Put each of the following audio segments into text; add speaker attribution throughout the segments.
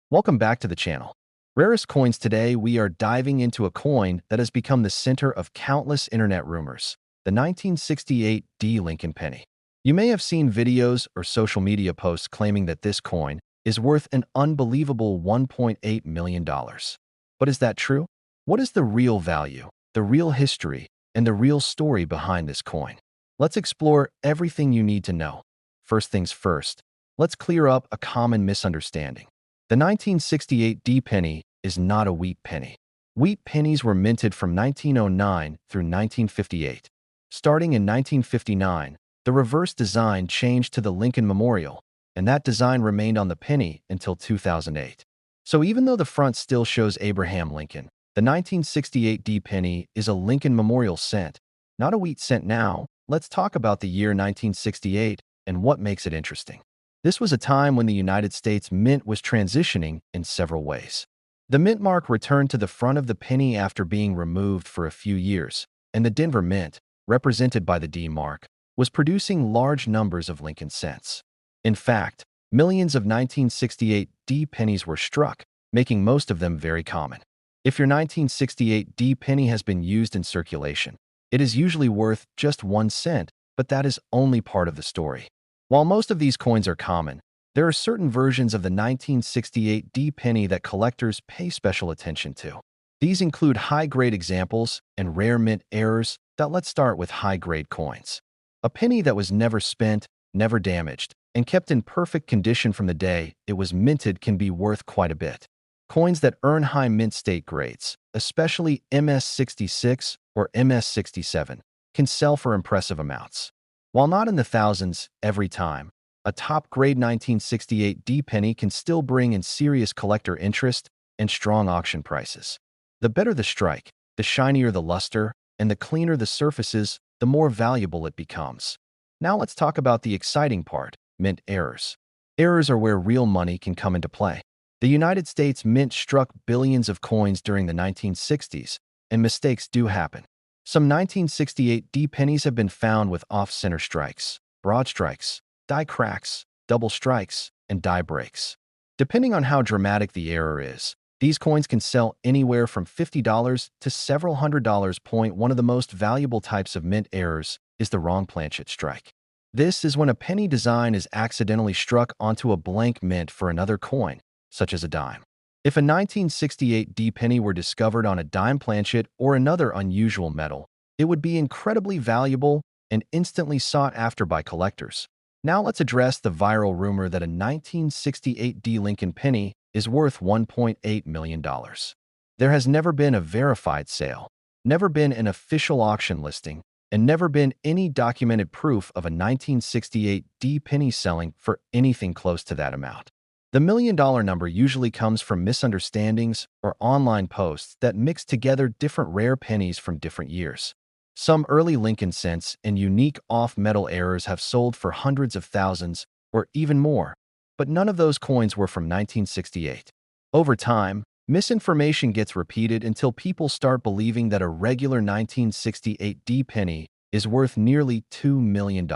Speaker 1: Welcome back to the channel. Rarest coins today, we are diving into a coin that has become the center of countless internet rumors, the 1968 D Lincoln penny. You may have seen videos or social media posts claiming that this coin is worth an unbelievable $1.8 million. But is that true? What is the real value, the real history, and the real story behind this coin? Let's explore everything you need to know. First things first, let's clear up a common misunderstanding. The 1968 D penny is not a wheat penny. Wheat pennies were minted from 1909 through 1958. Starting in 1959, the reverse design changed to the Lincoln Memorial, and that design remained on the penny until 2008. So even though the front still shows Abraham Lincoln, the 1968 D penny is a Lincoln Memorial cent, not a wheat cent. Now, let's talk about the year 1968 and what makes it interesting. This was a time when the United States Mint was transitioning in several ways. The mint mark returned to the front of the penny after being removed for a few years, and the Denver Mint, represented by the D mark, was producing large numbers of Lincoln cents. In fact, millions of 1968 D pennies were struck, making most of them very common. If your 1968 D penny has been used in circulation, it is usually worth just 1 cent, but that is only part of the story. While most of these coins are common, there are certain versions of the 1968 D penny that collectors pay special attention to. These include high-grade examples and rare mint errors. Let's start with high-grade coins. A penny that was never spent, never damaged, and kept in perfect condition from the day it was minted can be worth quite a bit. Coins that earn high mint state grades, especially MS66 or MS67, can sell for impressive amounts. While not in the thousands every time, a top-grade 1968 D penny can still bring in serious collector interest and strong auction prices. The better the strike, the shinier the luster, and the cleaner the surfaces, the more valuable it becomes. Now let's talk about the exciting part, mint errors. Errors are where real money can come into play. The United States Mint struck billions of coins during the 1960s, and mistakes do happen. Some 1968 D pennies have been found with off-center strikes, broad strikes, die cracks, double strikes, and die breaks. Depending on how dramatic the error is, these coins can sell anywhere from $50 to several $100s. One of the most valuable types of mint errors is the wrong planchet strike. This is when a penny design is accidentally struck onto a blank mint for another coin, such as a dime. If a 1968 D penny were discovered on a dime planchet or another unusual metal, it would be incredibly valuable and instantly sought after by collectors. Now let's address the viral rumor that a 1968 D Lincoln penny is worth $1.8 million. There has never been a verified sale, never been an official auction listing, and never been any documented proof of a 1968 D penny selling for anything close to that amount. The million-dollar number usually comes from misunderstandings or online posts that mix together different rare pennies from different years. Some early Lincoln cents and unique off-metal errors have sold for hundreds of thousands or even more, but none of those coins were from 1968. Over time, misinformation gets repeated until people start believing that a regular 1968 D penny is worth nearly $2 million.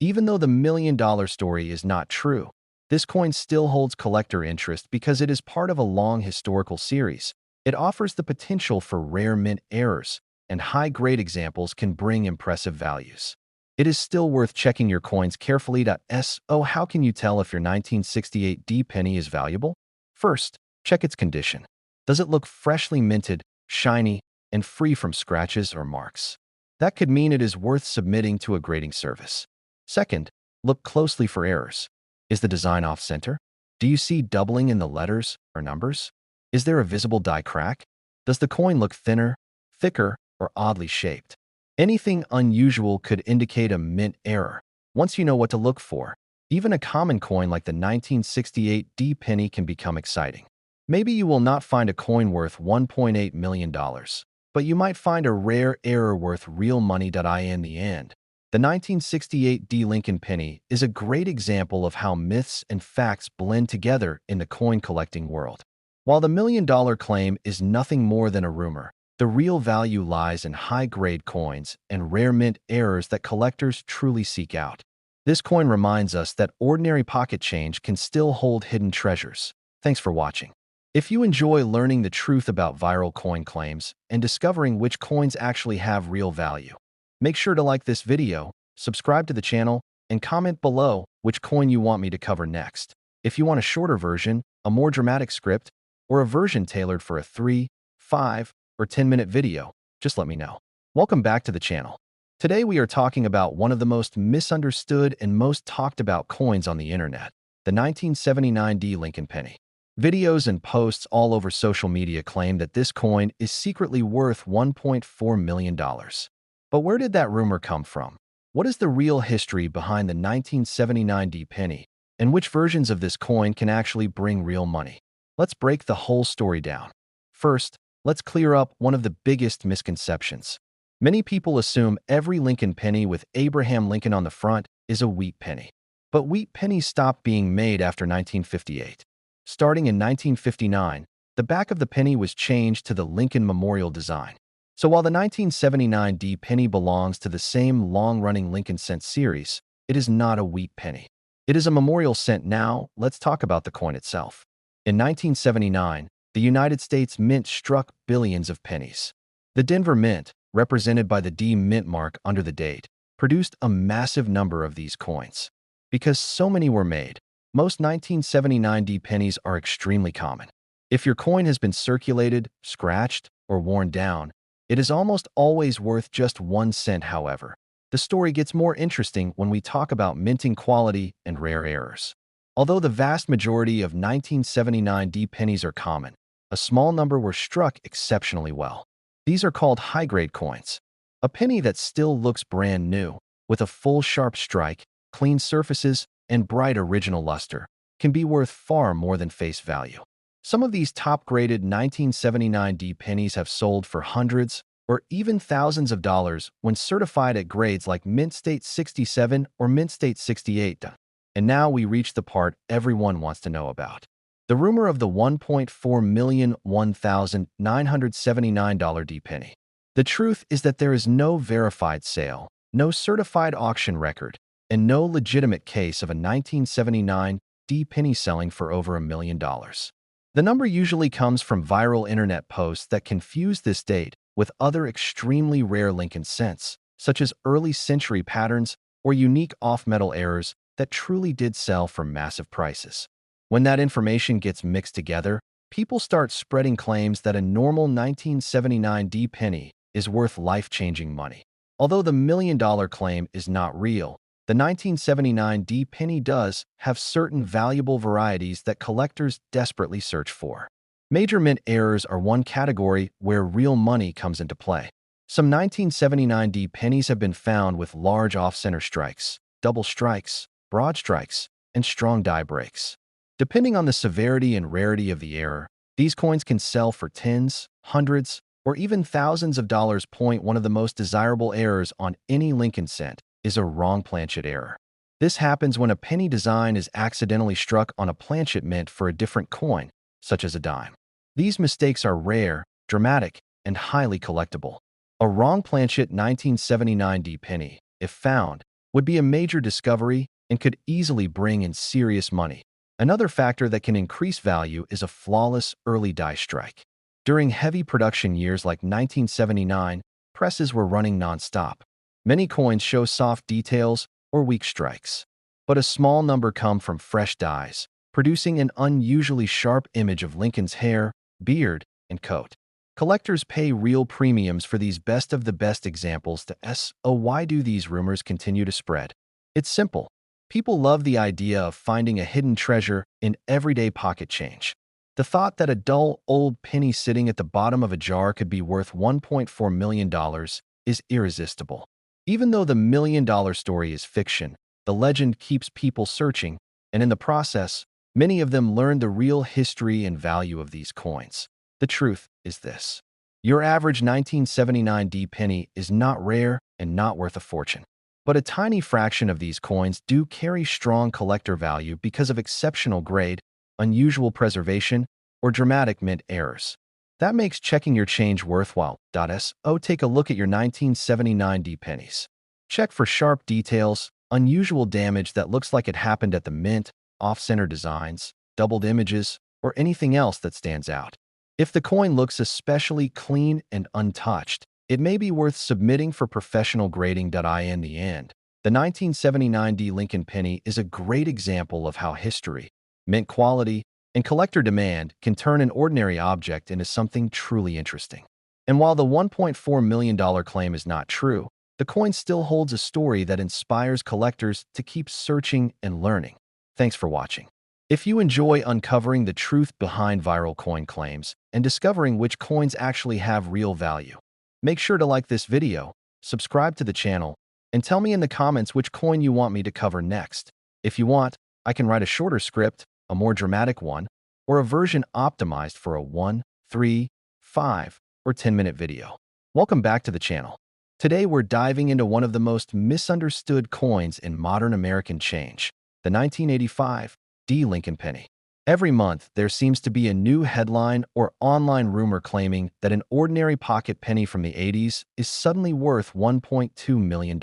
Speaker 1: Even though the million-dollar story is not true, this coin still holds collector interest because it is part of a long historical series. It offers the potential for rare mint errors, and high-grade examples can bring impressive values. It is still worth checking your coins carefully. How can you tell if your 1968 D penny is valuable? First, check its condition. Does it look freshly minted, shiny, and free from scratches or marks? That could mean it is worth submitting to a grading service. Second, look closely for errors. Is the design off-center? Do you see doubling in the letters or numbers? Is there a visible die crack? Does the coin look thinner, thicker, or oddly shaped? Anything unusual could indicate a mint error. Once you know what to look for, even a common coin like the 1968 D penny can become exciting. Maybe you will not find a coin worth $1.8 million, but you might find a rare error worth real money. In the end, the 1968 D Lincoln penny is a great example of how myths and facts blend together in the coin collecting world. While the million-dollar claim is nothing more than a rumor, the real value lies in high-grade coins and rare mint errors that collectors truly seek out. This coin reminds us that ordinary pocket change can still hold hidden treasures. Thanks for watching. If you enjoy learning the truth about viral coin claims and discovering which coins actually have real value, make sure to like this video, subscribe to the channel, and comment below which coin you want me to cover next. If you want a shorter version, a more dramatic script, or a version tailored for a 3, 5, or 10-minute video, just let me know. Welcome back to the channel. Today we are talking about one of the most misunderstood and most talked about coins on the internet, the 1979 Lincoln penny. Videos and posts all over social media claim that this coin is secretly worth $1.4 million. But where did that rumor come from? What is the real history behind the 1979 penny, and which versions of this coin can actually bring real money? Let's break the whole story down. First, let's clear up one of the biggest misconceptions. Many people assume every Lincoln penny with Abraham Lincoln on the front is a wheat penny. But wheat pennies stopped being made after 1958. Starting in 1959, the back of the penny was changed to the Lincoln Memorial design. So while the 1979 penny belongs to the same long-running Lincoln cent series, it is not a wheat penny. It is a memorial cent. Now, let's talk about the coin itself. In 1979, the United States Mint struck billions of pennies. The Denver Mint, represented by the D mint mark under the date, produced a massive number of these coins. Because so many were made, most 1979 pennies are extremely common. If your coin has been circulated, scratched, or worn down, it is almost always worth just 1 cent. However, the story gets more interesting when we talk about minting quality and rare errors. Although the vast majority of 1979 pennies are common, a small number were struck exceptionally well. These are called high-grade coins. A penny that still looks brand new, with a full sharp strike, clean surfaces, and bright original luster, can be worth far more than face value. Some of these top-graded 1979 pennies have sold for hundreds or even thousands of dollars when certified at grades like Mint State 67 or Mint State 68. And now we reach the part everyone wants to know about. The rumor of the $1.4 million $1,979 penny. The truth is that there is no verified sale, no certified auction record, and no legitimate case of a 1979 penny selling for over $1 million. The number usually comes from viral internet posts that confuse this date with other extremely rare Lincoln cents, such as early century patterns or unique off-metal errors that truly did sell for massive prices. When that information gets mixed together, people start spreading claims that a normal 1979 penny is worth life-changing money. Although the $1 million claim is not real, the 1979 penny does have certain valuable varieties that collectors desperately search for. Major mint errors are one category where real money comes into play. Some 1979 pennies have been found with large off-center strikes, double strikes, broad strikes, and strong die breaks. Depending on the severity and rarity of the error, these coins can sell for tens, hundreds, or even thousands of dollars. One of the most desirable errors on any Lincoln cent is a wrong planchet error. This happens when a penny design is accidentally struck on a planchet mint for a different coin, such as a dime. These mistakes are rare, dramatic, and highly collectible. A wrong planchet 1979 penny, if found, would be a major discovery and could easily bring in serious money. Another factor that can increase value is a flawless early die strike. During heavy production years like 1979, presses were running non-stop. Many coins show soft details or weak strikes, but a small number come from fresh dies, producing an unusually sharp image of Lincoln's hair, beard, and coat. Collectors pay real premiums for these best-of-the-best examples. Why do these rumors continue to spread? It's simple. People love the idea of finding a hidden treasure in everyday pocket change. The thought that a dull, old penny sitting at the bottom of a jar could be worth $1.4 million is irresistible. Even though the $1 million story is fiction, the legend keeps people searching, and in the process, many of them learn the real history and value of these coins. The truth is this. Your average 1979 penny is not rare and not worth a fortune. But a tiny fraction of these coins do carry strong collector value because of exceptional grade, unusual preservation, or dramatic mint errors. That makes checking your change worthwhile. Take a look at your 1979 pennies. Check for sharp details, unusual damage that looks like it happened at the mint, off-center designs, doubled images, or anything else that stands out. If the coin looks especially clean and untouched, it may be worth submitting for professional grading. In the end, the 1979 D Lincoln penny is a great example of how history, mint quality, and collector demand can turn an ordinary object into something truly interesting. And while the $1.4 million claim is not true, the coin still holds a story that inspires collectors to keep searching and learning. Thanks for watching. If you enjoy uncovering the truth behind viral coin claims and discovering which coins actually have real value, make sure to like this video, subscribe to the channel, and tell me in the comments which coin you want me to cover next. If you want, I can write a shorter script, a more dramatic one, or a version optimized for a 1, 3, 5, or 10-minute video. Welcome back to the channel. Today we're diving into one of the most misunderstood coins in modern American change, the 1985 D Lincoln penny. Every month, there seems to be a new headline or online rumor claiming that an ordinary pocket penny from the 80s is suddenly worth $1.2 million.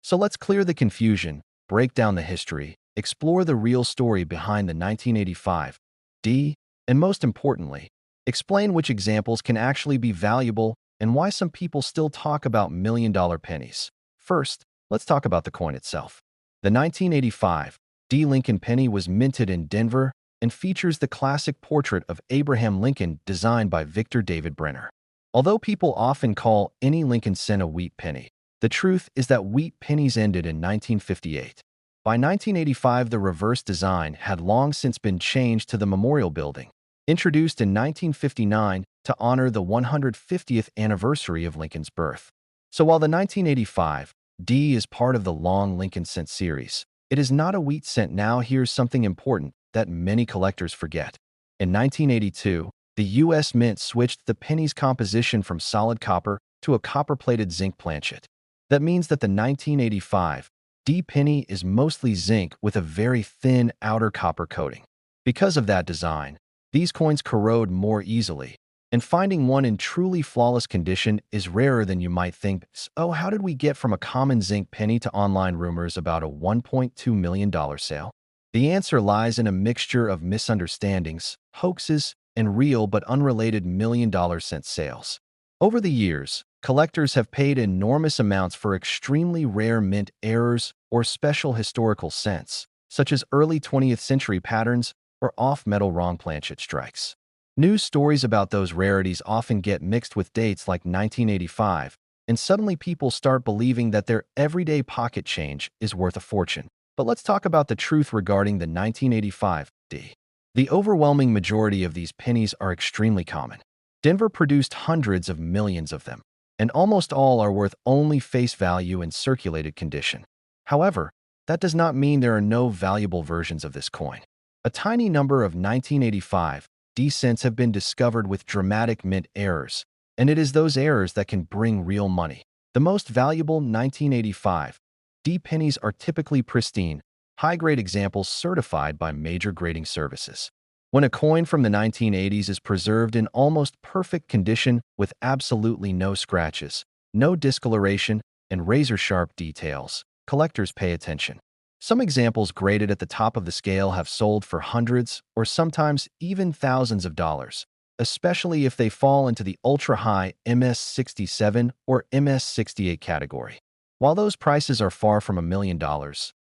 Speaker 1: So let's clear the confusion, break down the history, explore the real story behind the 1985 D, and most importantly, explain which examples can actually be valuable and why some people still talk about million-dollar pennies. First, let's talk about the coin itself. The 1985 D Lincoln penny was minted in Denver and features the classic portrait of Abraham Lincoln designed by Victor David Brenner. Although people often call any Lincoln cent a wheat penny, the truth is that wheat pennies ended in 1958. By 1985, the reverse design had long since been changed to the Memorial Building, introduced in 1959 to honor the 150th anniversary of Lincoln's birth. So while the 1985 D is part of the long Lincoln cent series, it is not a wheat cent. Now here's something important that many collectors forget. In 1982, the U.S. Mint switched the penny's composition from solid copper to a copper-plated zinc planchet. That means that the 1985 D penny is mostly zinc with a very thin outer copper coating. Because of that design, these coins corrode more easily, and finding one in truly flawless condition is rarer than you might think. So how did we get from a common zinc penny to online rumors about a $1.2 million sale? The answer lies in a mixture of misunderstandings, hoaxes, and real but unrelated million-dollar cent sales. Over the years, collectors have paid enormous amounts for extremely rare mint errors or special historical cents, such as early 20th century patterns or off-metal wrong planchet strikes. News stories about those rarities often get mixed with dates like 1985, and suddenly people start believing that their everyday pocket change is worth a fortune. But let's talk about the truth regarding the 1985 D. The overwhelming majority of these pennies are extremely common. Denver produced hundreds of millions of them, and almost all are worth only face value in circulated condition. However, that does not mean there are no valuable versions of this coin. A tiny number of 1985 D cents have been discovered with dramatic mint errors, and it is those errors that can bring real money. The most valuable 1985 D pennies are typically pristine, high-grade examples certified by major grading services. When a coin from the 1980s is preserved in almost perfect condition with absolutely no scratches, no discoloration, and razor-sharp details, collectors pay attention. Some examples graded at the top of the scale have sold for hundreds or sometimes even thousands of dollars, especially if they fall into the ultra-high MS-67 or MS-68 category. While those prices are far from $1 million,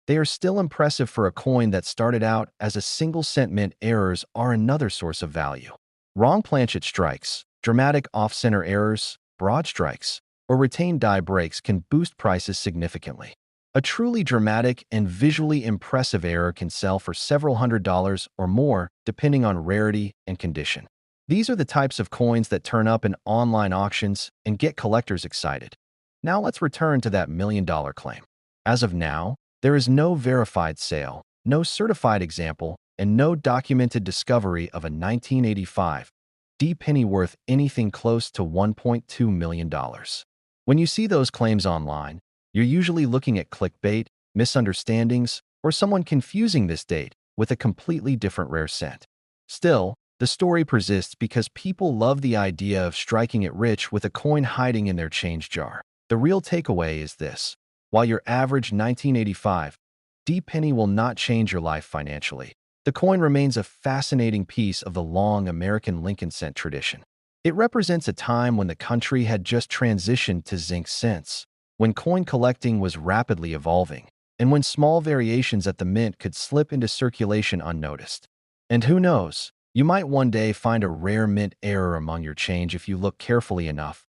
Speaker 1: they are still impressive for a coin that started out as a single-cent mint. Errors are another source of value. Wrong planchet strikes, dramatic off-center errors, broad strikes, or retained die breaks can boost prices significantly. A truly dramatic and visually impressive error can sell for several $100s or more, depending on rarity and condition. These are the types of coins that turn up in online auctions and get collectors excited. Now let's return to that million-dollar claim. As of now, there is no verified sale, no certified example, and no documented discovery of a 1985 D penny worth anything close to $1.2 million. When you see those claims online, you're usually looking at clickbait, misunderstandings, or someone confusing this date with a completely different rare cent. Still, the story persists because people love the idea of striking it rich with a coin hiding in their change jar. The real takeaway is this: while your average 1985 D penny will not change your life financially, The coin remains a fascinating piece of the long American Lincoln cent tradition. It represents a time when the country had just transitioned to zinc cents, when coin collecting was rapidly evolving, and when small variations at the mint could slip into circulation unnoticed. And who knows, you might one day find a rare mint error among your change if you look carefully enough.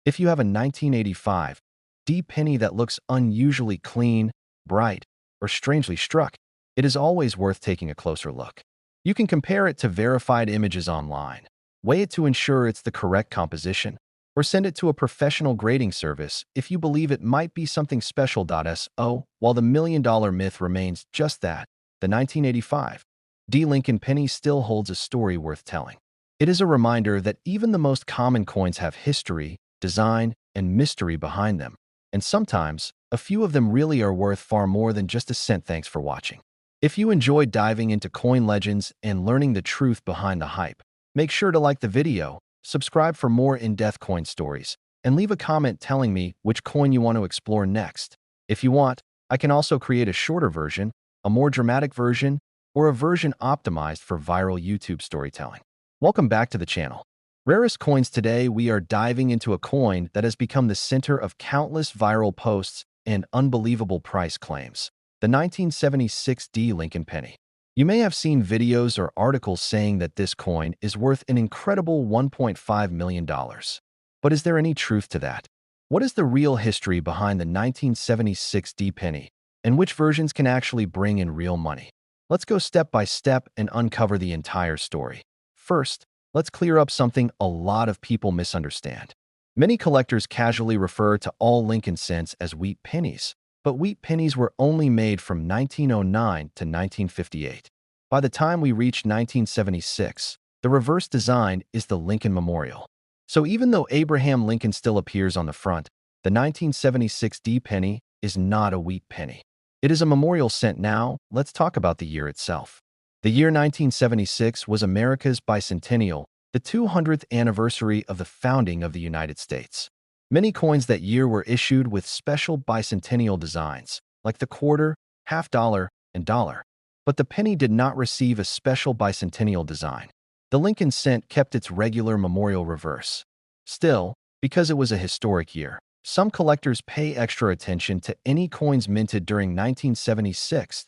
Speaker 1: If you have a 1985 D penny that looks unusually clean, bright, or strangely struck, it is always worth taking a closer look. You can compare it to verified images online, weigh it to ensure it's the correct composition, or send it to a professional grading service if you believe it might be something special. So, while the million-dollar myth remains just that, the 1985 D Lincoln penny still holds a story worth telling. It is a reminder that even the most common coins have history, design, and mystery behind them, and sometimes, a few of them really are worth far more than just a cent. Thanks for watching. If you enjoyed diving into coin legends and learning the truth behind the hype, make sure to like the video, subscribe for more in-depth coin stories, and leave a comment telling me which coin you want to explore next. If you want, I can also create a shorter version, a more dramatic version, or a version optimized for viral YouTube storytelling. Welcome back to the channel. Rarest coins. Today, we are diving into a coin that has become the center of countless viral posts and unbelievable price claims. The 1976 D Lincoln penny. You may have seen videos or articles saying that this coin is worth an incredible $1.5 million. But is there any truth to that? What is the real history behind the 1976 D penny, and which versions can actually bring in real money? Let's go step by step and uncover the entire story. First, let's clear up something a lot of people misunderstand. Many collectors casually refer to all Lincoln cents as wheat pennies, but wheat pennies were only made from 1909 to 1958. By the time we reach 1976, the reverse design is the Lincoln Memorial. So even though Abraham Lincoln still appears on the front, the 1976 D penny is not a wheat penny. It is a memorial cent. Now, let's talk about the year itself. The year 1976 was America's bicentennial, the 200th anniversary of the founding of the United States. Many coins that year were issued with special bicentennial designs, like the quarter, half dollar, and dollar. But the penny did not receive a special bicentennial design. The Lincoln cent kept its regular memorial reverse. Still, because it was a historic year, some collectors pay extra attention to any coins minted during 1976.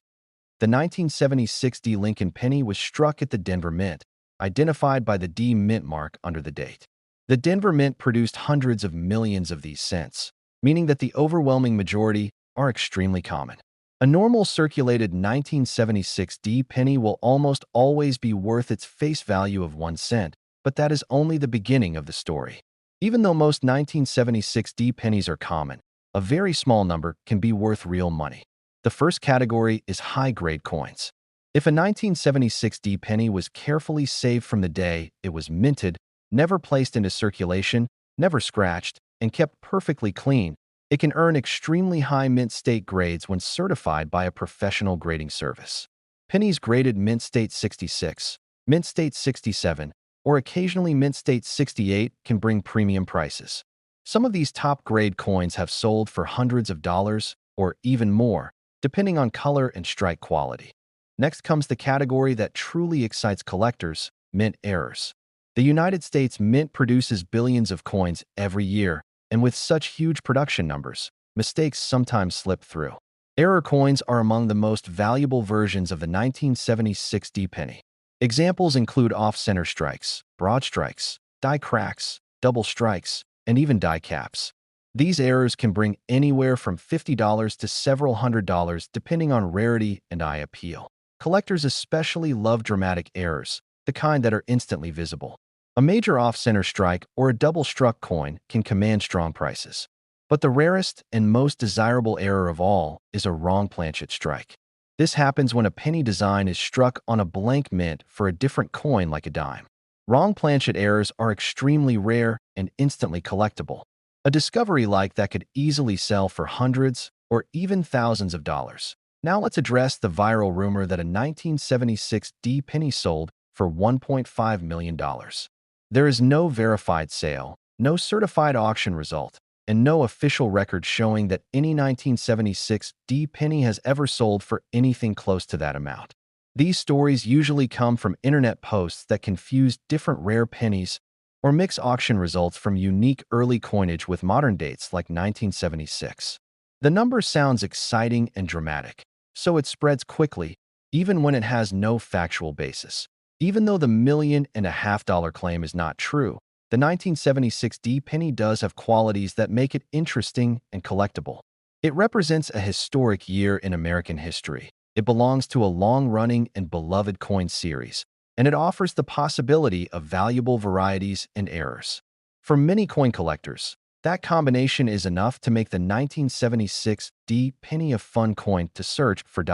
Speaker 1: The 1976 D Lincoln penny was struck at the Denver Mint, identified by the D Mint mark under the date. The Denver Mint produced hundreds of millions of these cents, meaning that the overwhelming majority are extremely common. A normal circulated 1976 D penny will almost always be worth its face value of 1 cent, but that is only the beginning of the story. Even though most 1976 D pennies are common, a very small number can be worth real money. The first category is high-grade coins. If a 1976 D penny was carefully saved from the day it was minted, never placed into circulation, never scratched, and kept perfectly clean, it can earn extremely high mint state grades when certified by a professional grading service. Pennies graded mint state 66, mint state 67, or occasionally mint state 68 can bring premium prices. Some of these top-grade coins have sold for hundreds of dollars, or even more, depending on color and strike quality. Next comes the category that truly excites collectors, mint errors. The United States Mint produces billions of coins every year, and with such huge production numbers, mistakes sometimes slip through. Error coins are among the most valuable versions of the 1976 D penny. Examples include off-center strikes, broad strikes, die cracks, double strikes, and even die caps. These errors can bring anywhere from $50 to several $100 depending on rarity and eye appeal. Collectors especially love dramatic errors, the kind that are instantly visible. A major off-center strike or a double-struck coin can command strong prices. But the rarest and most desirable error of all is a wrong planchet strike. This happens when a penny design is struck on a blank mint for a different coin like a dime. Wrong planchet errors are extremely rare and instantly collectible. A discovery like that could easily sell for hundreds or even thousands of dollars. Now let's address the viral rumor that a 1976 D penny sold for $1.5 million. There is no verified sale, no certified auction result, and no official record showing that any 1976 D penny has ever sold for anything close to that amount. These stories usually come from internet posts that confuse different rare pennies or mix auction results from unique early coinage with modern dates like 1976. The number sounds exciting and dramatic, so it spreads quickly, even when it has no factual basis. Even though the $1.5 million claim is not true, the 1976 D penny does have qualities that make it interesting and collectible. It represents a historic year in American history. It belongs to a long-running and beloved coin series, and it offers the possibility of valuable varieties and errors. For many coin collectors, that combination is enough to make the 1976 D penny a fun coin to search for.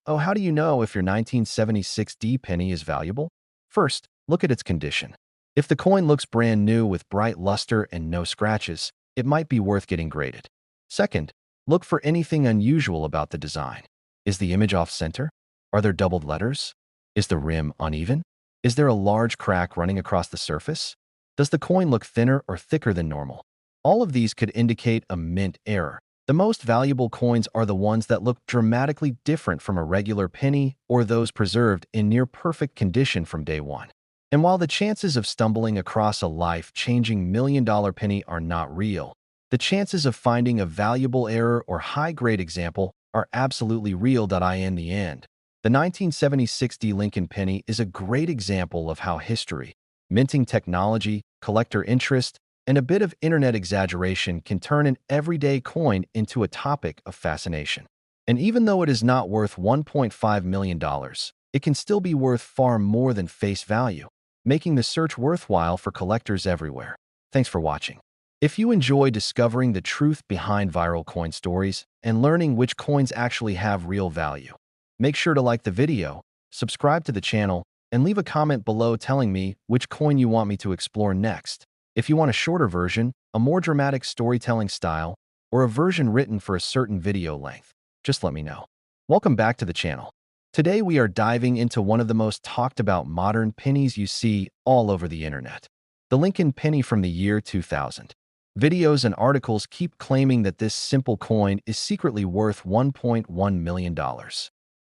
Speaker 1: Oh, how do you know if your 1976 D penny is valuable? First, look at its condition. If the coin looks brand new with bright luster and no scratches, it might be worth getting graded. Second, look for anything unusual about the design. Is the image off-center? Are there doubled letters? Is the rim uneven? Is there a large crack running across the surface? Does the coin look thinner or thicker than normal? All of these could indicate a mint error. The most valuable coins are the ones that look dramatically different from a regular penny or those preserved in near-perfect condition from day one. And while the chances of stumbling across a life-changing million-dollar penny are not real, the chances of finding a valuable error or high-grade example are absolutely real. In the end, the 1976 D Lincoln penny is a great example of how history, minting technology, collector interest, and a bit of internet exaggeration can turn an everyday coin into a topic of fascination. And even though it is not worth $1.5 million, it can still be worth far more than face value, making the search worthwhile for collectors everywhere. Thanks for watching. If you enjoy discovering the truth behind viral coin stories and learning which coins actually have real value, make sure to like the video, subscribe to the channel, and leave a comment below telling me which coin you want me to explore next. If you want a shorter version, a more dramatic storytelling style, or a version written for a certain video length, just let me know. Welcome back to the channel. Today we are diving into one of the most talked about modern pennies you see all over the internet. The Lincoln penny from the year 2000. Videos and articles keep claiming that this simple coin is secretly worth $1.1 million.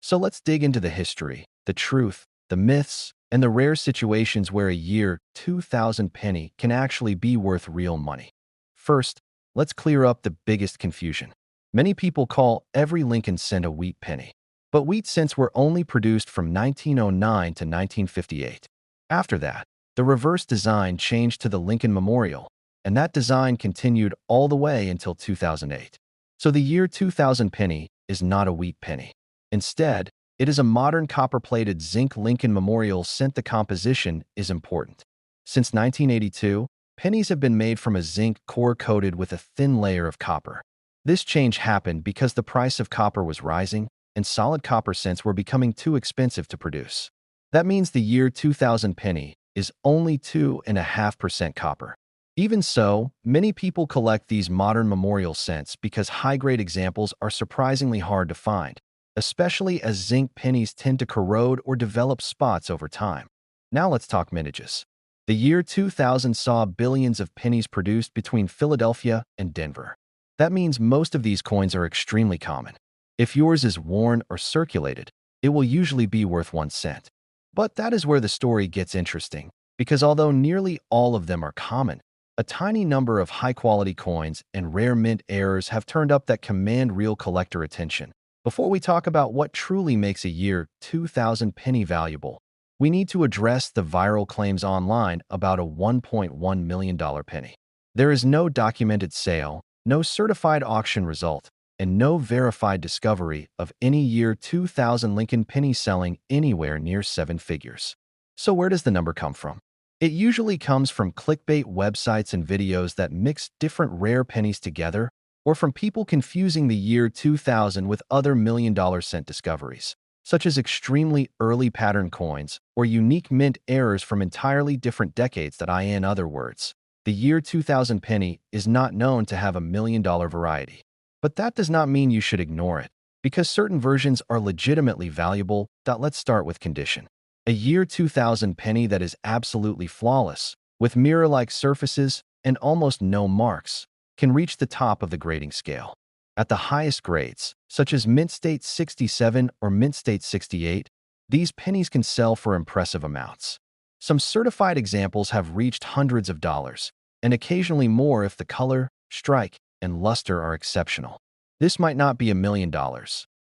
Speaker 1: So let's dig into the history, the truth, the myths, and the rare situations where a year 2000 penny can actually be worth real money. First, let's clear up the biggest confusion. Many people call every Lincoln cent a wheat penny, but wheat cents were only produced from 1909 to 1958. After that, the reverse design changed to the Lincoln Memorial, and that design continued all the way until 2008. So the year 2000 penny is not a wheat penny. Instead, it is a modern copper-plated zinc Lincoln Memorial cent. The composition is important. Since 1982, pennies have been made from a zinc core coated with a thin layer of copper. This change happened because the price of copper was rising and solid copper cents were becoming too expensive to produce. That means the year 2000 penny is only 2.5% copper. Even so, many people collect these modern memorial cents because high-grade examples are surprisingly hard to find, especially as zinc pennies tend to corrode or develop spots over time. Now let's talk mintages. The year 2000 saw billions of pennies produced between Philadelphia and Denver. That means most of these coins are extremely common. If yours is worn or circulated, it will usually be worth 1 cent. But that is where the story gets interesting, because although nearly all of them are common, a tiny number of high-quality coins and rare mint errors have turned up that command real collector attention. Before we talk about what truly makes a year 2000 penny valuable, we need to address the viral claims online about a $1.1 million penny. There is no documented sale, no certified auction result, and no verified discovery of any year 2000 Lincoln penny selling anywhere near 7 figures. So where does the number come from? It usually comes from clickbait websites and videos that mix different rare pennies together, or from people confusing the year 2000 with other million-dollar cent discoveries, such as extremely early pattern coins or unique mint errors from entirely different decades. In other words, the year 2000 penny is not known to have a million-dollar variety. But that does not mean you should ignore it, because certain versions are legitimately valuable. Let's start with condition. A year 2000 penny that is absolutely flawless, with mirror-like surfaces and almost no marks, can reach the top of the grading scale. At the highest grades, such as Mint State 67 or Mint State 68, These pennies can sell for impressive amounts. Some certified examples have reached hundreds of dollars, and occasionally more if the color, strike, and luster are exceptional. This might not be $1 million,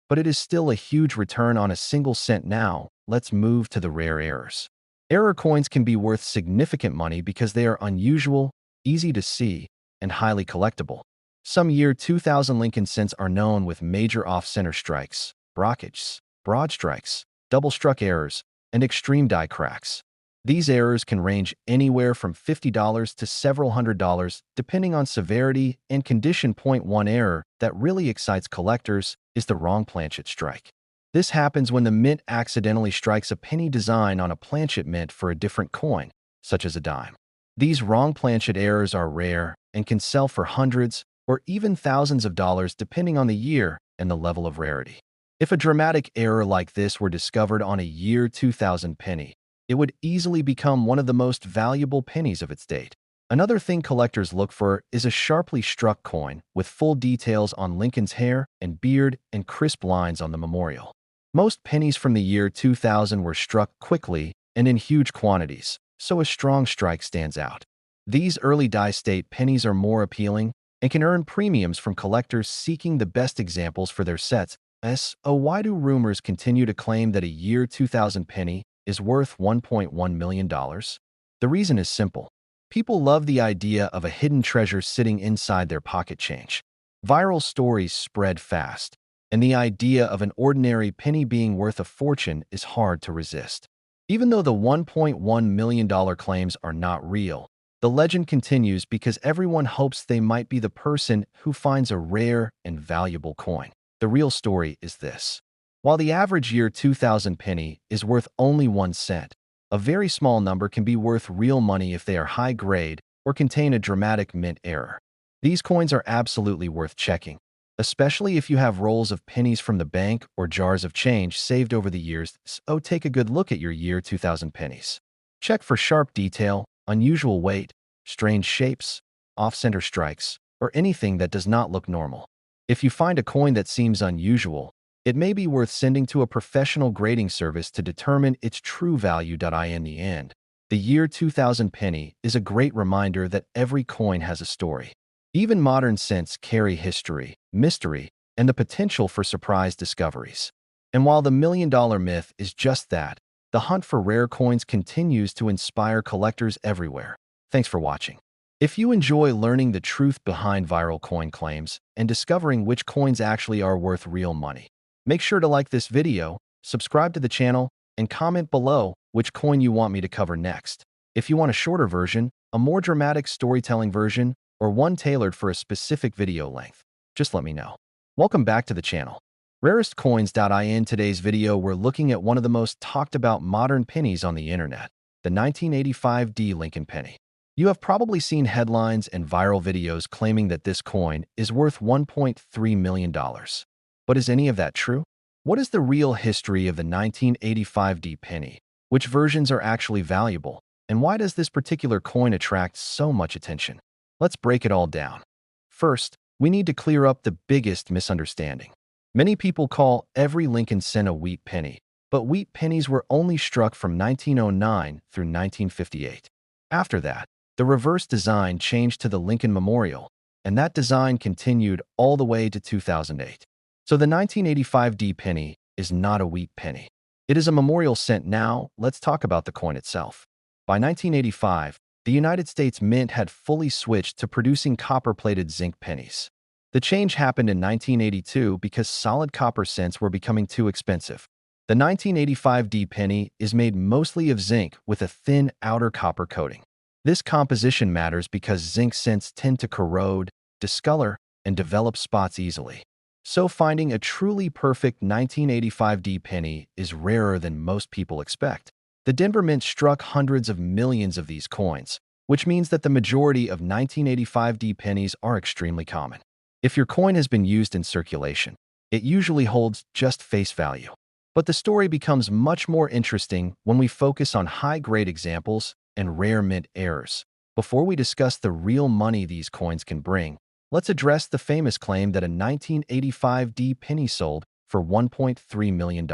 Speaker 1: but it is still a huge return on a single cent. Now, let's move to the rare errors. Error coins can be worth significant money because they are unusual, easy to see, and highly collectible. Some year 2000 Lincoln cents are known with major off-center strikes, brockages, broad strikes, double-struck errors, and extreme die cracks. These errors can range anywhere from $50 to several $100s, depending on severity and condition. Point one error that really excites collectors is the wrong planchet strike. This happens when the mint accidentally strikes a penny design on a planchet mint for a different coin, such as a dime. These wrong planchet errors are rare and can sell for hundreds or even thousands of dollars depending on the year and the level of rarity. If a dramatic error like this were discovered on a year 2000 penny, it would easily become one of the most valuable pennies of its date. Another thing collectors look for is a sharply struck coin with full details on Lincoln's hair and beard and crisp lines on the memorial. Most pennies from the year 2000 were struck quickly and in huge quantities, so a strong strike stands out. These early die-state pennies are more appealing and can earn premiums from collectors seeking the best examples for their sets. So why do rumors continue to claim that a year 2000 penny is worth $1.1 million? The reason is simple. People love the idea of a hidden treasure sitting inside their pocket change. Viral stories spread fast, and the idea of an ordinary penny being worth a fortune is hard to resist. Even though the $1.1 million claims are not real, the legend continues because everyone hopes they might be the person who finds a rare and valuable coin. The real story is this. While the average year 2000 penny is worth only 1 cent, a very small number can be worth real money if they are high grade or contain a dramatic mint error. These coins are absolutely worth checking, especially if you have rolls of pennies from the bank or jars of change saved over the years. So take a good look at your year 2000 pennies. Check for sharp detail, unusual weight, strange shapes, off-center strikes, or anything that does not look normal. If you find a coin that seems unusual, it may be worth sending to a professional grading service to determine its true value. In the end, the year 2000 penny is a great reminder that every coin has a story. Even modern cents carry history, mystery, and the potential for surprise discoveries. And while the $1 million myth is just that, the hunt for rare coins continues to inspire collectors everywhere. Thanks for watching. If you enjoy learning the truth behind viral coin claims and discovering which coins actually are worth real money, make sure to like this video, subscribe to the channel, and comment below which coin you want me to cover next. If you want a shorter version, a more dramatic storytelling version, or one tailored for a specific video length, just let me know. Welcome back to the channel. Rarest Coins. In today's video, we're looking at one of the most talked about modern pennies on the internet, the 1985 Lincoln penny. You have probably seen headlines and viral videos claiming that this coin is worth $1.3 million. But is any of that true? What is the real history of the 1985 penny? Which versions are actually valuable? And why does this particular coin attract so much attention? Let's break it all down. First, we need to clear up the biggest misunderstanding. Many people call every Lincoln cent a wheat penny, but wheat pennies were only struck from 1909 through 1958. After that, the reverse design changed to the Lincoln Memorial, and that design continued all the way to 2008. So the 1985 penny is not a wheat penny. It is a memorial cent. Now, let's talk about the coin itself. By 1985, the United States Mint had fully switched to producing copper-plated zinc pennies. The change happened in 1982 because solid copper cents were becoming too expensive. The 1985 penny is made mostly of zinc with a thin outer copper coating. This composition matters because zinc cents tend to corrode, discolor, and develop spots easily. So finding a truly perfect 1985 penny is rarer than most people expect. The Denver Mint struck hundreds of millions of these coins, which means that the majority of 1985 pennies are extremely common. If your coin has been used in circulation, it usually holds just face value. But the story becomes much more interesting when we focus on high-grade examples and rare mint errors. Before we discuss the real money these coins can bring, let's address the famous claim that a 1985 penny sold for $1.3 million.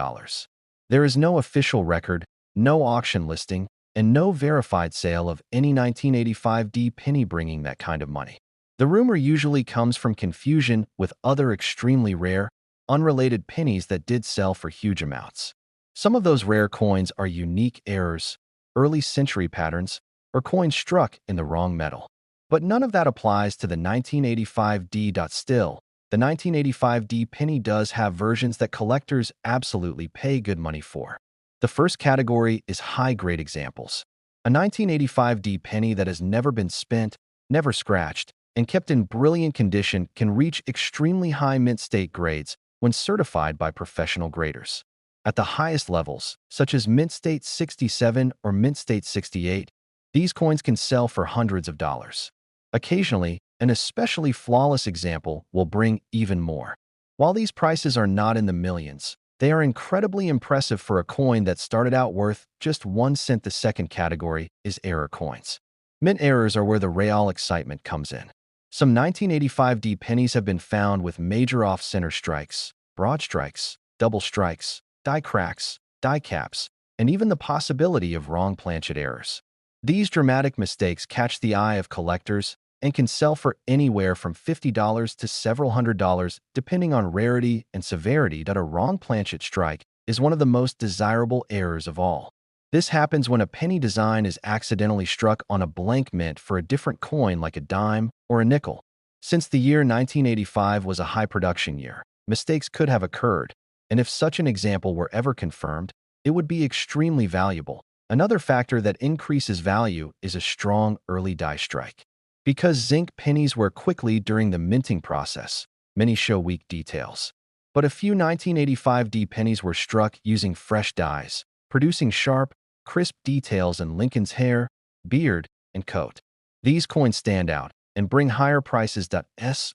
Speaker 1: There is no official record, no auction listing, and no verified sale of any 1985 penny bringing that kind of money. The rumor usually comes from confusion with other extremely rare, unrelated pennies that did sell for huge amounts. Some of those rare coins are unique errors, early century patterns, or coins struck in the wrong metal. But none of that applies to the 1985 Still, the 1985 penny does have versions that collectors absolutely pay good money for. The first category is high-grade examples. A 1985 penny that has never been spent, never scratched, and kept in brilliant condition can reach extremely high mint state grades when certified by professional graders. At the highest levels, such as mint state 67 or mint state 68, these coins can sell for hundreds of dollars. Occasionally, an especially flawless example will bring even more. While these prices are not in the millions, they are incredibly impressive for a coin that started out worth just 1 cent. The second category is error coins. Mint errors are where the real excitement comes in. Some 1985 pennies have been found with major off-center strikes, broad strikes, double strikes, die cracks, die caps, and even the possibility of wrong planchet errors. These dramatic mistakes catch the eye of collectors and can sell for anywhere from $50 to several $100s, depending on rarity and severity. A wrong planchet strike is one of the most desirable errors of all. This happens when a penny design is accidentally struck on a blank mint for a different coin like a dime or a nickel. Since the year 1985 was a high production year, mistakes could have occurred, and if such an example were ever confirmed, it would be extremely valuable. Another factor that increases value is a strong early die strike. Because zinc pennies wear quickly during the minting process, many show weak details. But a few 1985 pennies were struck using fresh dies, producing sharp, crisp details in Lincoln's hair, beard, and coat. These coins stand out and bring higher prices.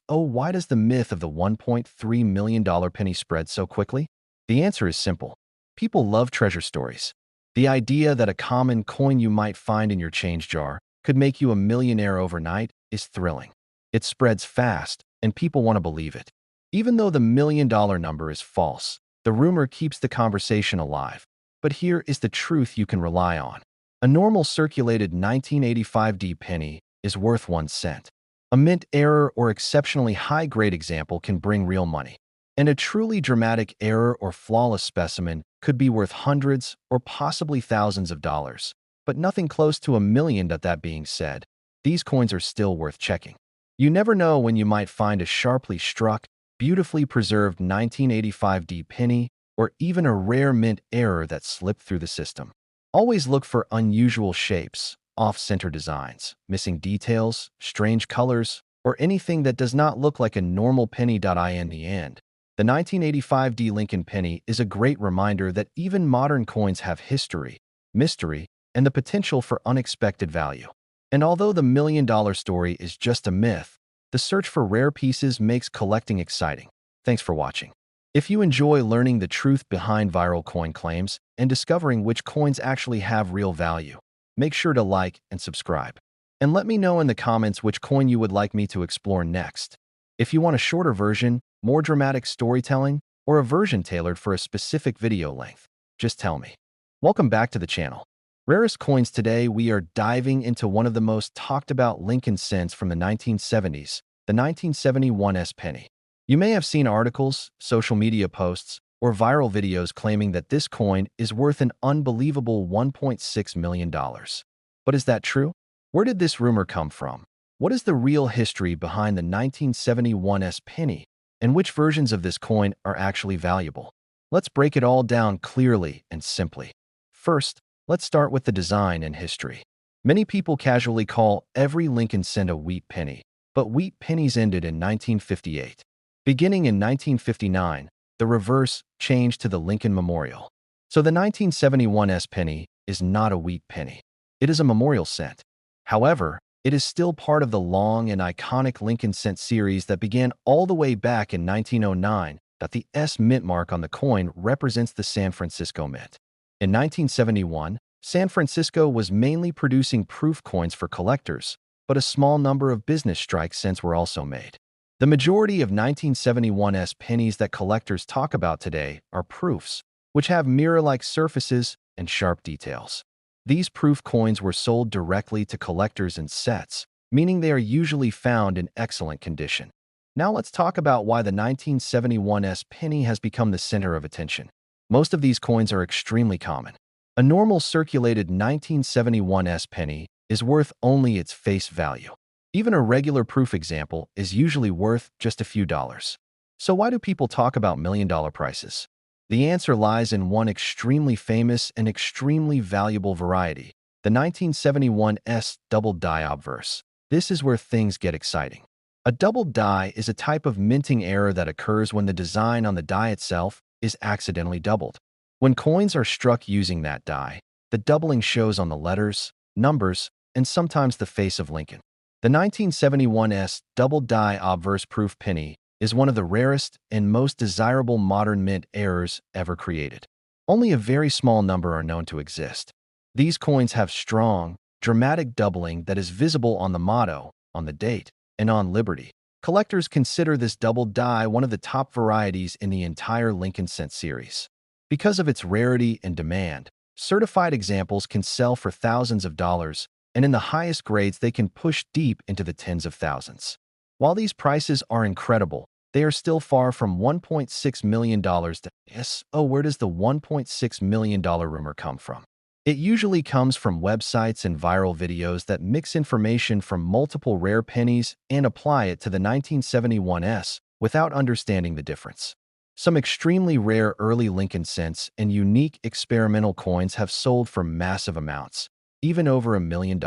Speaker 1: Why does the myth of the $1.3 million penny spread so quickly? The answer is simple. People love treasure stories. The idea that a common coin you might find in your change jar could make you a millionaire overnight is thrilling. It spreads fast, and people want to believe it. Even though the $1 million number is false, the rumor keeps the conversation alive. But here is the truth you can rely on. A normal circulated 1985 penny is worth 1 cent. A mint error or exceptionally high-grade example can bring real money. And a truly dramatic error or flawless specimen could be worth hundreds or possibly thousands of dollars. But nothing close to $1 million. That being said, these coins are still worth checking. You never know when you might find a sharply struck, beautifully preserved 1985 penny or even a rare mint error that slipped through the system. Always look for unusual shapes, off-center designs, missing details, strange colors, or anything that does not look like a normal penny. In the end, the 1985 Lincoln penny is a great reminder that even modern coins have history, mystery, and the potential for unexpected value. And although the $1 million story is just a myth, the search for rare pieces makes collecting exciting. Thanks for watching. If you enjoy learning the truth behind viral coin claims and discovering which coins actually have real value, make sure to like and subscribe. And let me know in the comments which coin you would like me to explore next. If you want a shorter version, more dramatic storytelling, or a version tailored for a specific video length, just tell me. Welcome back to the channel. Rarest coins. Today, we are diving into one of the most talked about Lincoln cents from the 1970s, the 1971 penny. You may have seen articles, social media posts, or viral videos claiming that this coin is worth an unbelievable $1.6 million. But is that true? Where did this rumor come from? What is the real history behind the 1971 penny? And which versions of this coin are actually valuable? Let's break it all down clearly and simply. First, let's start with the design and history. Many people casually call every Lincoln cent a wheat penny, but wheat pennies ended in 1958. Beginning in 1959, the reverse changed to the Lincoln Memorial. So the 1971 penny is not a wheat penny. It is a memorial cent. However, it is still part of the long and iconic Lincoln cent series that began all the way back in 1909. The S mint mark on the coin represents the San Francisco Mint. In 1971, San Francisco was mainly producing proof coins for collectors, but a small number of business strike cents were also made. The majority of 1971 pennies that collectors talk about today are proofs, which have mirror-like surfaces and sharp details. These proof coins were sold directly to collectors in sets, meaning they are usually found in excellent condition. Now let's talk about why the 1971's penny has become the center of attention. Most of these coins are extremely common. A normal circulated 1971's penny is worth only its face value. Even a regular proof example is usually worth just a few dollars. So why do people talk about million-dollar prices? The answer lies in one extremely famous and extremely valuable variety, the 1971's double die obverse. This is where things get exciting. A double die is a type of minting error that occurs when the design on the die itself is accidentally doubled. When coins are struck using that die, the doubling shows on the letters, numbers, and sometimes the face of Lincoln. The 1971's double die obverse proof penny is one of the rarest and most desirable modern mint errors ever created. Only a very small number are known to exist. These coins have strong, dramatic doubling that is visible on the motto, on the date, and on Liberty. Collectors consider this double die one of the top varieties in the entire Lincoln Cent series. Because of its rarity and demand, certified examples can sell for thousands of dollars, and in the highest grades they can push deep into the tens of thousands. While these prices are incredible, they are still far from $1.6 million. Where does the $1.6 million rumor come from? It usually comes from websites and viral videos that mix information from multiple rare pennies and apply it to the 1971's without understanding the difference. Some extremely rare early Lincoln cents and unique experimental coins have sold for massive amounts, even over $1 million.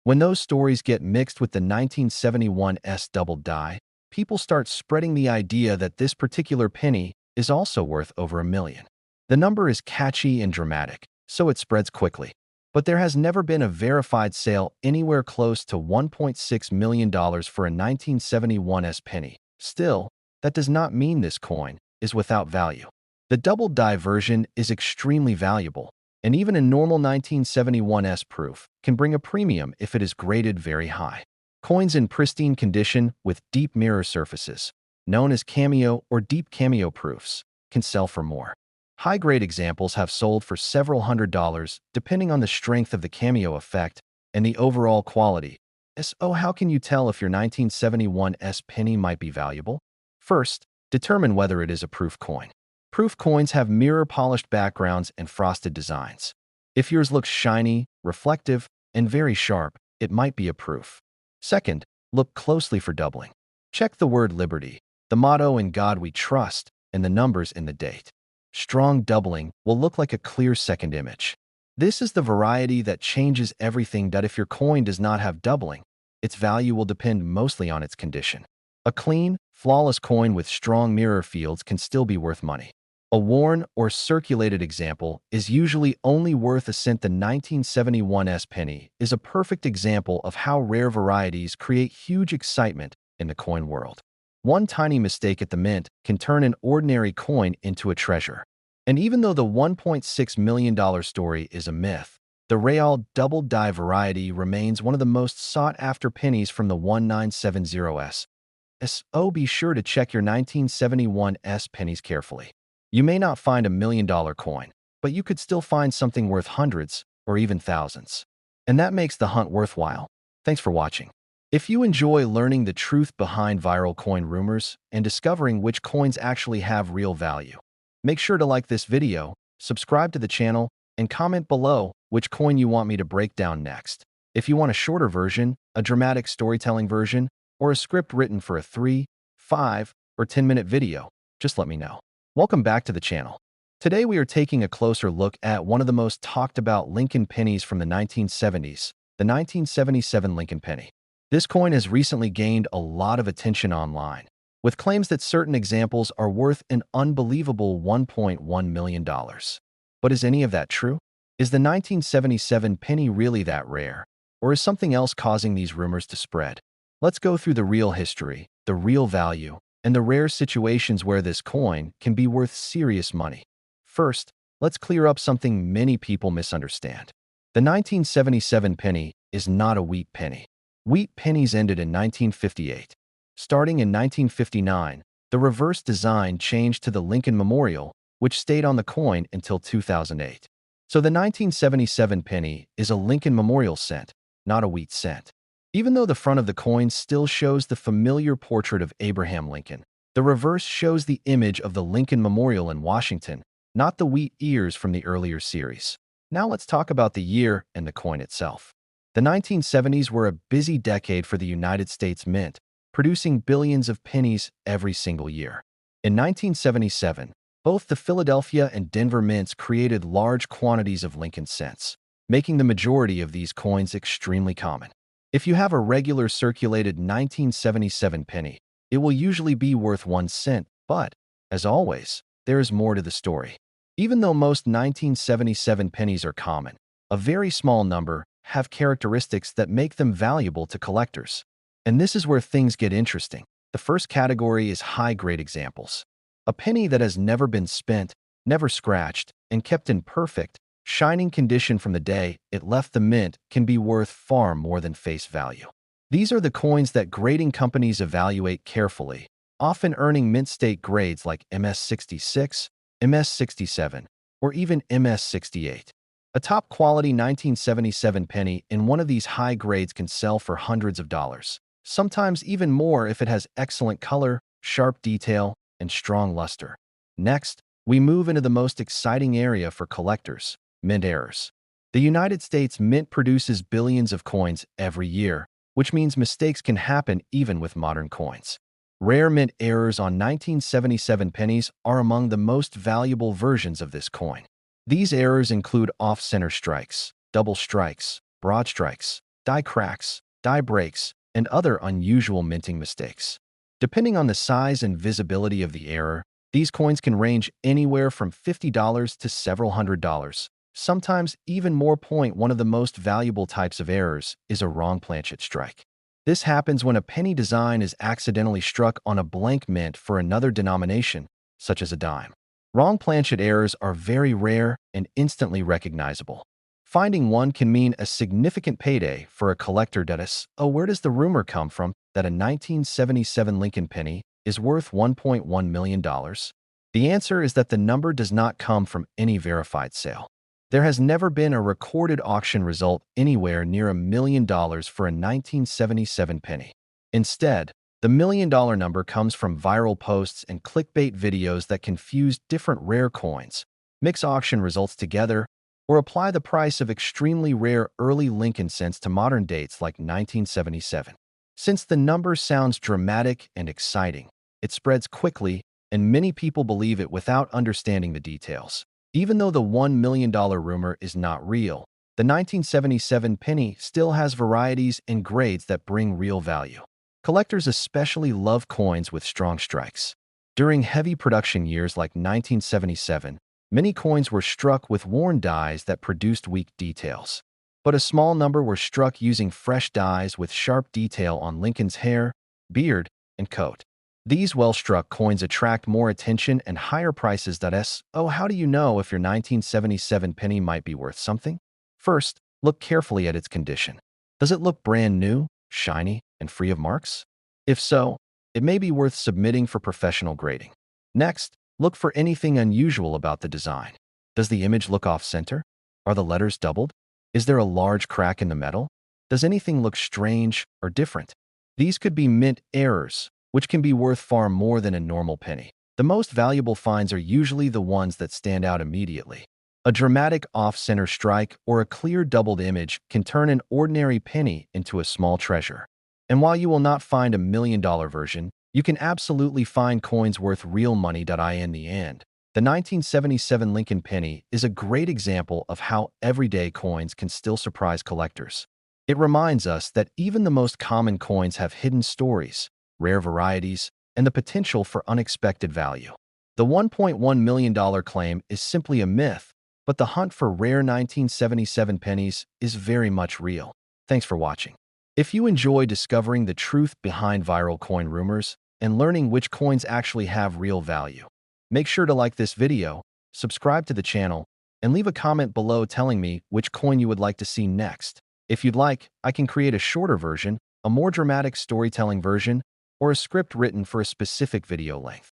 Speaker 1: When those stories get mixed with the 1971's double die, people start spreading the idea that this particular penny is also worth over $1 million. The number is catchy and dramatic, so it spreads quickly. But there has never been a verified sale anywhere close to $1.6 million for a 1971's penny. Still, that does not mean this coin is without value. The double die version is extremely valuable, and even a normal 1971's proof can bring a premium if it is graded very high. Coins in pristine condition with deep mirror surfaces, known as cameo or deep cameo proofs, can sell for more. High-grade examples have sold for several $100s depending on the strength of the cameo effect and the overall quality. So how can you tell if your 1971's penny might be valuable? First, determine whether it is a proof coin. Proof coins have mirror-polished backgrounds and frosted designs. If yours looks shiny, reflective, and very sharp, it might be a proof. Second, look closely for doubling. Check the word Liberty, the motto "In God We Trust," and the numbers in the date. Strong doubling will look like a clear second image. This is the variety that changes everything. If your coin does not have doubling, its value will depend mostly on its condition. A clean, flawless coin with strong mirror fields can still be worth money. A worn or circulated example is usually only worth a cent. The 1971's penny is a perfect example of how rare varieties create huge excitement in the coin world. One tiny mistake at the mint can turn an ordinary coin into a treasure. And even though the $1.6 million story is a myth, the real double die variety remains one of the most sought-after pennies from the 1970's. So be sure to check your 1971's pennies carefully. You may not find $1 million coin, but you could still find something worth hundreds or even thousands. And that makes the hunt worthwhile. Thanks for watching. If you enjoy learning the truth behind viral coin rumors and discovering which coins actually have real value, make sure to like this video, subscribe to the channel, and comment below which coin you want me to break down next. If you want a shorter version, a dramatic storytelling version, or a script written for a 3, 5, or 10-minute video, just let me know. Welcome back to the channel. Today we are taking a closer look at one of the most talked about Lincoln pennies from the 1970s, the 1977 Lincoln penny. This coin has recently gained a lot of attention online, with claims that certain examples are worth an unbelievable $1.1 million. But is any of that true? Is the 1977 penny really that rare? Or is something else causing these rumors to spread? Let's go through the real history, the real value, and the rare situations where this coin can be worth serious money. First, let's clear up something many people misunderstand. The 1977 penny is not a wheat penny. Wheat pennies ended in 1958. Starting in 1959, the reverse design changed to the Lincoln Memorial, which stayed on the coin until 2008. So the 1977 penny is a Lincoln Memorial cent, not a wheat cent. Even though the front of the coin still shows the familiar portrait of Abraham Lincoln, the reverse shows the image of the Lincoln Memorial in Washington, not the wheat ears from the earlier series. Now let's talk about the year and the coin itself. The 1970s were a busy decade for the United States Mint, producing billions of pennies every single year. In 1977, both the Philadelphia and Denver mints created large quantities of Lincoln cents, making the majority of these coins extremely common. If you have a regular circulated 1977 penny, it will usually be worth 1 cent, but, as always, there is more to the story. Even though most 1977 pennies are common, a very small number have characteristics that make them valuable to collectors. And this is where things get interesting. The first category is high-grade examples. A penny that has never been spent, never scratched, and kept in perfect, shining condition from the day it left the mint can be worth far more than face value. These are the coins that grading companies evaluate carefully, often earning mint state grades like MS66, MS67, or even MS68. A top-quality 1977 penny in one of these high grades can sell for hundreds of dollars, sometimes even more if it has excellent color, sharp detail, and strong luster. Next, we move into the most exciting area for collectors, mint errors. The United States Mint produces billions of coins every year, which means mistakes can happen even with modern coins. Rare mint errors on 1977 pennies are among the most valuable versions of this coin. These errors include off-center strikes, double strikes, broad strikes, die cracks, die breaks, and other unusual minting mistakes. Depending on the size and visibility of the error, these coins can range anywhere from $50 to several $100s, sometimes even more. One of the most valuable types of errors is a wrong planchet strike. This happens when a penny design is accidentally struck on a blank mint for another denomination, such as a dime. Wrong planchet errors are very rare and instantly recognizable. Finding one can mean a significant payday for a collector. Where does the rumor come from that a 1977 Lincoln penny is worth $1.1 million? The answer is that the number does not come from any verified sale. There has never been a recorded auction result anywhere near $1 million for a 1977 penny. Instead, the $1 million number comes from viral posts and clickbait videos that confuse different rare coins, mix auction results together, or apply the price of extremely rare early Lincoln cents to modern dates like 1977. Since the number sounds dramatic and exciting, it spreads quickly, and many people believe it without understanding the details. Even though the $1 million rumor is not real, the 1977 penny still has varieties and grades that bring real value. Collectors especially love coins with strong strikes. During heavy production years like 1977, many coins were struck with worn dies that produced weak details. But a small number were struck using fresh dies with sharp detail on Lincoln's hair, beard, and coat. These well-struck coins attract more attention and higher prices. How do you know if your 1977 penny might be worth something? First, look carefully at its condition. Does it look brand new, shiny, and free of marks? If so, it may be worth submitting for professional grading. Next, look for anything unusual about the design. Does the image look off-center? Are the letters doubled? Is there a large crack in the metal? Does anything look strange or different? These could be mint errors, which can be worth far more than a normal penny. The most valuable finds are usually the ones that stand out immediately. A dramatic off-center strike or a clear doubled image can turn an ordinary penny into a small treasure. And while you will not find a $1 million version, you can absolutely find coins worth real money. In the end, the 1977 Lincoln penny is a great example of how everyday coins can still surprise collectors. It reminds us that even the most common coins have hidden stories, rare varieties, and the potential for unexpected value. The $1.1 million claim is simply a myth, but the hunt for rare 1977 pennies is very much real. Thanks for watching. If you enjoy discovering the truth behind viral coin rumors and learning which coins actually have real value, make sure to like this video, subscribe to the channel, and leave a comment below telling me which coin you would like to see next. If you'd like, I can create a shorter version, a more dramatic storytelling version, or a script written for a specific video length.